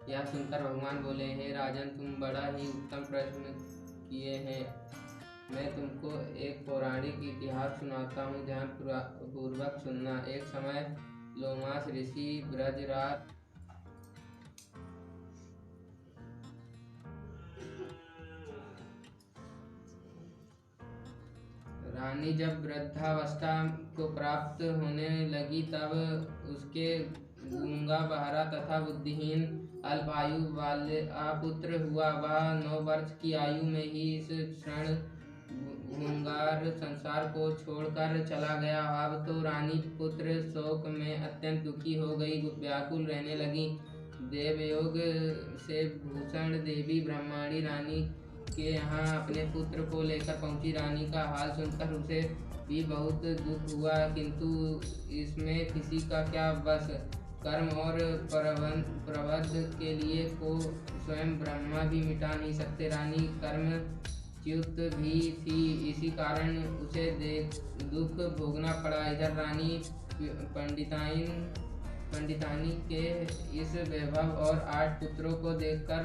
यह सुनकर भगवान बोले, हे राजन, तुम बड़ा ही उत्तम प्रश्न किए हैं। मैं तुमको एक पौराणिक इतिहास सुनाता हूँ, ध्यान पूर्वक सुनना। एक समय लोमास ऋषि ब्रजराज रानी जब वृद्धावस्था को प्राप्त होने लगी, तब उसके गूंगा, बहरा तथा बुद्धिहीन अल्पायु वाला पुत्र हुआ। वह 9 वर्ष की आयु में ही इस क्षण गूंगार संसार को छोड़कर चला गया। अब तो रानी पुत्र शोक में अत्यंत दुखी हो गई, व्याकुल रहने लगी। देवयोग से भूषण देवी ब्रह्माणी रानी के यहाँ अपने पुत्र को लेकर पहुंची। रानी का हाल सुनकर उसे भी बहुत दुख हुआ, किंतु इसमें किसी का क्या बस। कर्म और प्रबंध के लिए को स्वयं ब्रह्मा भी मिटा नहीं सकते। रानी कर्म च्युत भी थी, इसी कारण उसे दुख भोगना पड़ा। इधर रानी पंडितानी के इस वैभव और 8 पुत्रों को देखकर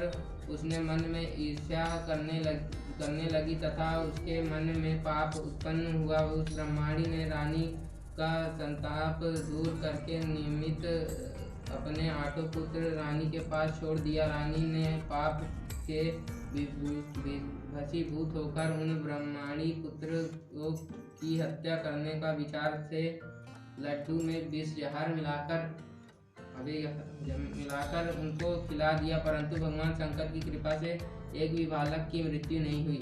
उसने मन में ईर्ष्या करने लगी तथा उसके मन में पाप उत्पन्न हुआ। उस ब्रह्माणी ने रानी का संताप दूर करके निमित्त अपने 8 पुत्र रानी के पास छोड़ दिया। रानी ने पाप के भसीभूत होकर उन ब्रह्माणी पुत्र की हत्या करने का विचार से लड्डू में विष जहर मिलाकर उनको खिला दिया, परंतु भगवान शंकर की कृपा से एक भी बालक की मृत्यु नहीं हुई।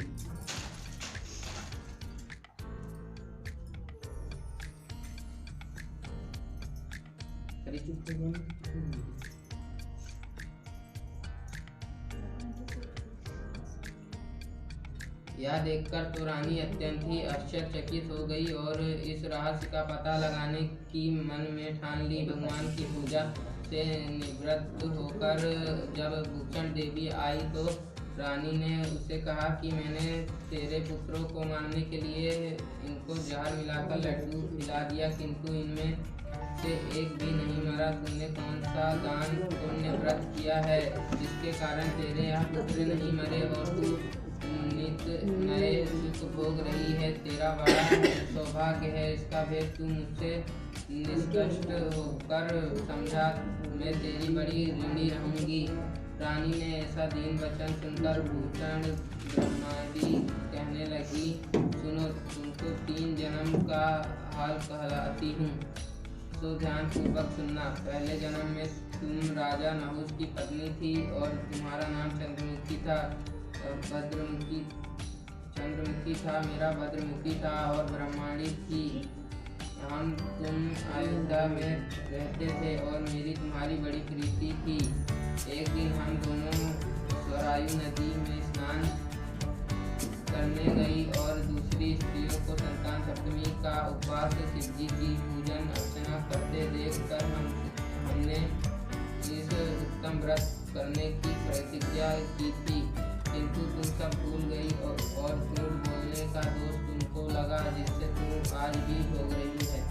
यह देखकर तो रानी अत्यंत ही आश्चर्यचकित हो गई और इस रहस्य का पता लगाने की मन में ठान ली। भगवान की पूजा से निवृत्त होकर जब भूषण देवी आई तो रानी ने उससे कहा कि मैंने तेरे पुत्रों को मारने के लिए इनको जहर मिलाकर लड्डू खिला दिया, किंतु इनमें से एक भी नहीं मरा। तुमने कौन सा दान पुण्य व्रत किया है जिसके कारण तेरे यहाँ पुत्र नहीं मरे और तू नित्य नए सुख भोग रही है? तेरा बड़ा सौभाग्य है, इसका भेद तू मुझसे निष्कष्ट होकर समझा। मैं तेरी बड़ी ऋणी रहूंगी। रानी ने ऐसा दीन वचन सुनकर भूषण ब्रह्मादि कहने लगी, सुनो, तुमको 3 जन्म का हाल कहलाती हूँ, तो ध्यान पूर्वक सुनना। पहले जन्म में तुम राजा नहुष की पत्नी थी और तुम्हारा नाम चंद्रमुखी था। चंद्रमुखी था, मेरा भद्रमुखी था और ब्रह्माणी थी। तुम अयोध्या में रहते थे और मेरी तुम्हारी बड़ी प्रीति थी। एक दिन हम दोनों स्वरायु नदी में स्नान करने गई और दूसरी स्त्रियों को संतान सप्तमी का उपवास शिवजी की पूजन अर्चना करते देखकर हमने इस उत्तम व्रत करने की प्रतिज्ञा की थी, किंतु तुम सब भूल गई और झूठ बोलने का दोष तुमको लगा, जिससे तुम आज भी भोग रही है।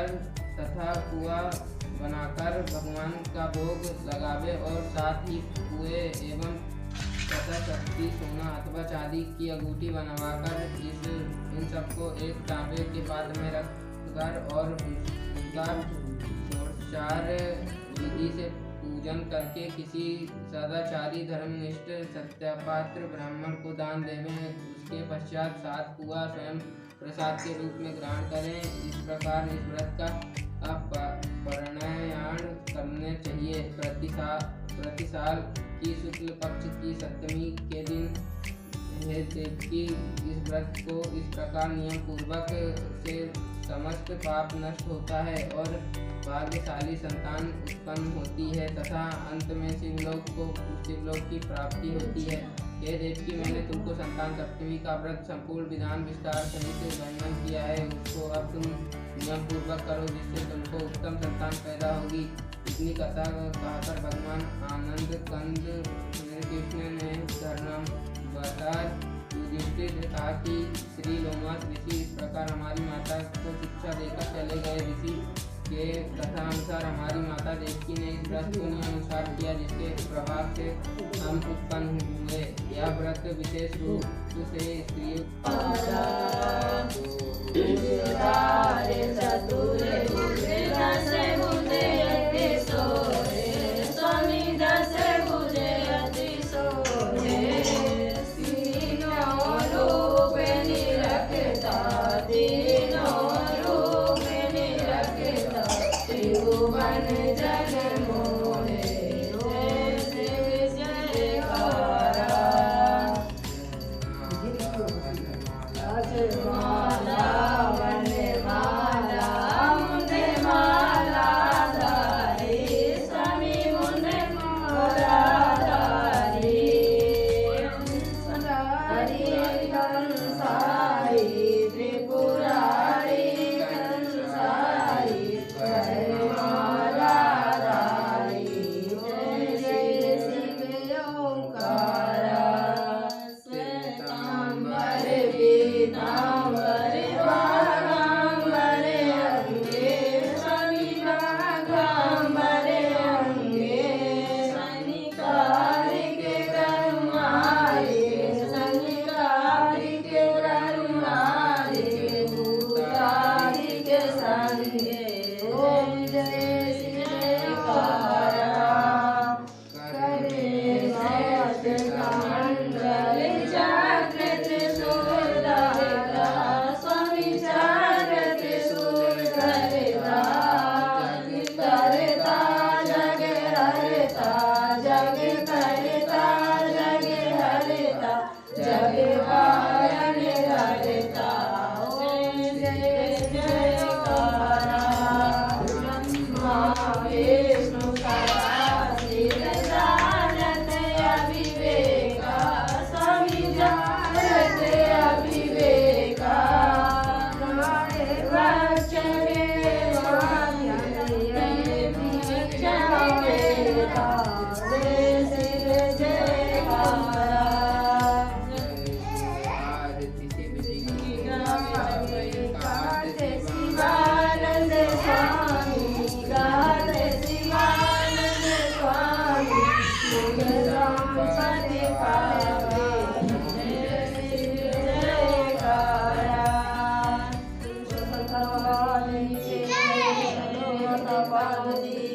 कर तथा पुआ बनाकर भगवान का भोग लगावे और साथ ही पुए एवं तथा शक्ति सोना अथवा चांदी की अंगूठी बनवाकर इन सबको एक तांबे के पात्र में रखकर और उनका षोडशोपचार विधि से पूजन करके किसी सदाचारी धर्मनिष्ठ सत्यपात्र ब्राह्मण को दान देवें। उसके पश्चात 7 पुआ स्वयं प्रसाद के रूप में ग्रहण करें। इस प्रकार इस व्रत का पारायण करने चाहिए। प्रति साल की शुक्ल पक्ष की सप्तमी के दिन हे देवकी इस व्रत को इस प्रकार नियम पूर्वक से समस्त पाप नष्ट होता है और भाग्यशाली संतान उत्पन्न होती है तथा अंत में शिवलोक की प्राप्ति होती है। हे देवकी, मैंने तुमको संतान सप्तमी का व्रत संपूर्ण विधान विस्तार सहित वर्णन किया है, उसको अब तुम नियम पूर्वक करो जिससे तुमको उत्तम संतान पैदा होगी। इतनी कथा कहकर भगवान आनंद कंद श्री कृष्ण ने धर्मावतार युधिष्ठिर से कहा कि श्री लोमश ऋषि इस प्रकार हमारी माता को शिक्षा देकर चले गए। ऋषि के कथा अनुसार हमारी माता देवकी ने इस व्रत को नियमानुसार किया जिसके प्रभाव से हम उत्पन्न हुए। यह व्रत विशेष रूप से स्त्रियों Bhagavati